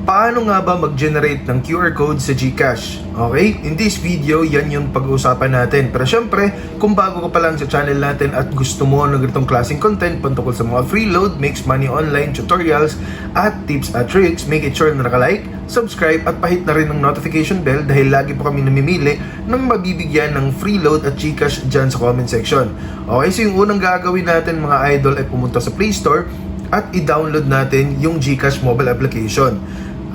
Paano nga ba mag-generate ng QR code sa GCash? Okay? In this video, yan yung pag-uusapan natin. Pero syempre, kung bago ka pa lang sa channel natin at gusto mo ng ganitong klaseng content patungkol sa mga freeload, makes money online, tutorials, at tips at tricks, make it sure na naka-like, subscribe, at pahit na rin ng notification bell dahil lagi po kami namimili ng mabibigyan ng freeload at GCash dyan sa comment section. Okay? So yung unang gagawin natin mga idol ay pumunta sa Play Store at i-download natin yung GCash mobile application.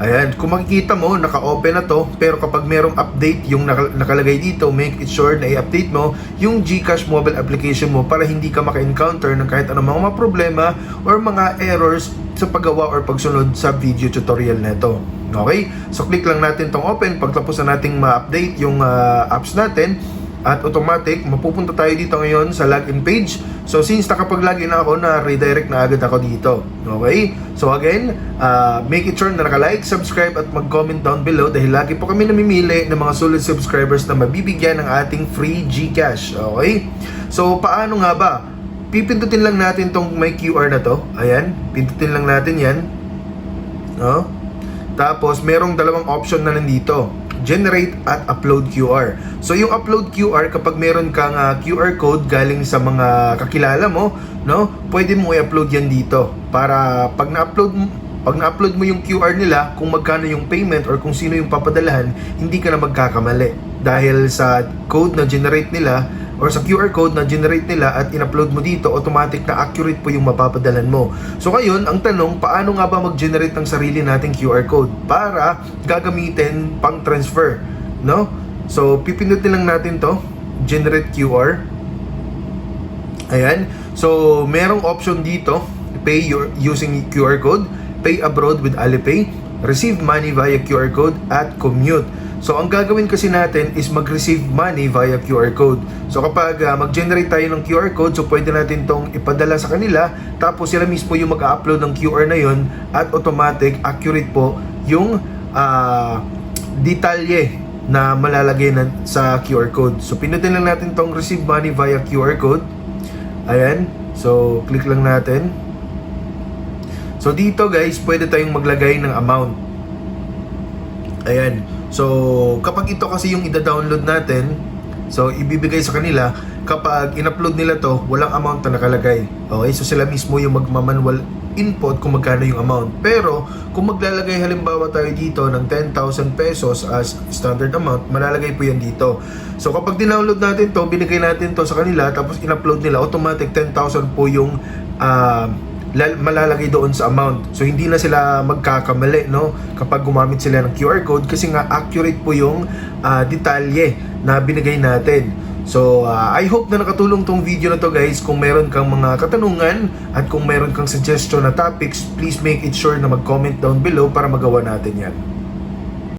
Ayan, kung makikita mo, naka-open na to, pero kapag merong update yung nakalagay dito, make it sure na i-update mo yung GCash mobile application mo para hindi ka maka-encounter ng kahit anong mga problema or mga errors sa paggawa or pagsunod sa video tutorial na ito. Okay? So click lang natin tong open pagtapos na nating ma-update yung apps natin. At automatic, mapupunta tayo dito ngayon sa login page. So since nakapag-login ako, na-redirect na agad ako dito. Okay? So again, make it sure na naka-like, subscribe at mag-comment down below dahil lagi po kami namimili ng mga solid subscribers na mabibigyan ng ating free GCash. Okay? So paano nga ba? Pipindutin lang natin tong may QR na to. Ayan, pindutin lang natin yan. No? Tapos merong dalawang option na nandito, generate at upload QR. So yung upload QR, kapag meron kang QR code galing sa mga kakilala mo, no, pwede mo i-upload yan dito para pag na-upload mo yung QR nila, kung magkano yung payment or kung sino yung papadalahan, hindi ka na magkakamali dahil sa code na generate nila or sa QR code na generate nila at in-upload mo dito, automatic na accurate po yung mapapadalan mo. So ngayon, ang tanong, paano nga ba mag-generate ng sarili nating QR code para gagamitin pang transfer, no? So pipindutin lang natin to, generate QR. Ayan. So merong option dito, pay using QR code, pay abroad with Alipay, receive money via QR code, at commute. So ang gagawin kasi natin is mag-receive money via QR code. So kapag mag-generate tayo ng QR code, so pwede natin tong ipadala sa kanila, tapos sila mismo yung mag-upload ng QR na yon at automatic, accurate po yung detalye na malalagay sa QR code. So pinutin lang natin tong receive money via QR code. Ayan. So click lang natin. So dito guys, pwede tayong maglagay ng amount. Ayan. So kapag ito kasi yung ida-download natin, so ibibigay sa kanila, kapag in-upload nila to, walang amount na nakalagay. Okay? So sila mismo yung magmamanual input kung magkano yung amount. Pero kung maglalagay halimbawa tayo dito ng 10,000 pesos as standard amount, malalagay po yan dito. So kapag dinownload natin to, binigay natin to sa kanila, tapos in-upload nila, automatic 10,000 po yung malalagay doon sa amount. So hindi na sila magkakamali, no, kapag gumamit sila ng QR code kasi nga accurate po yung detalye na binigay natin. So I hope na nakatulong tong video na to guys. Kung meron kang mga katanungan at kung meron kang suggestion na topics, please make it sure na mag-comment down below para magawa natin yan.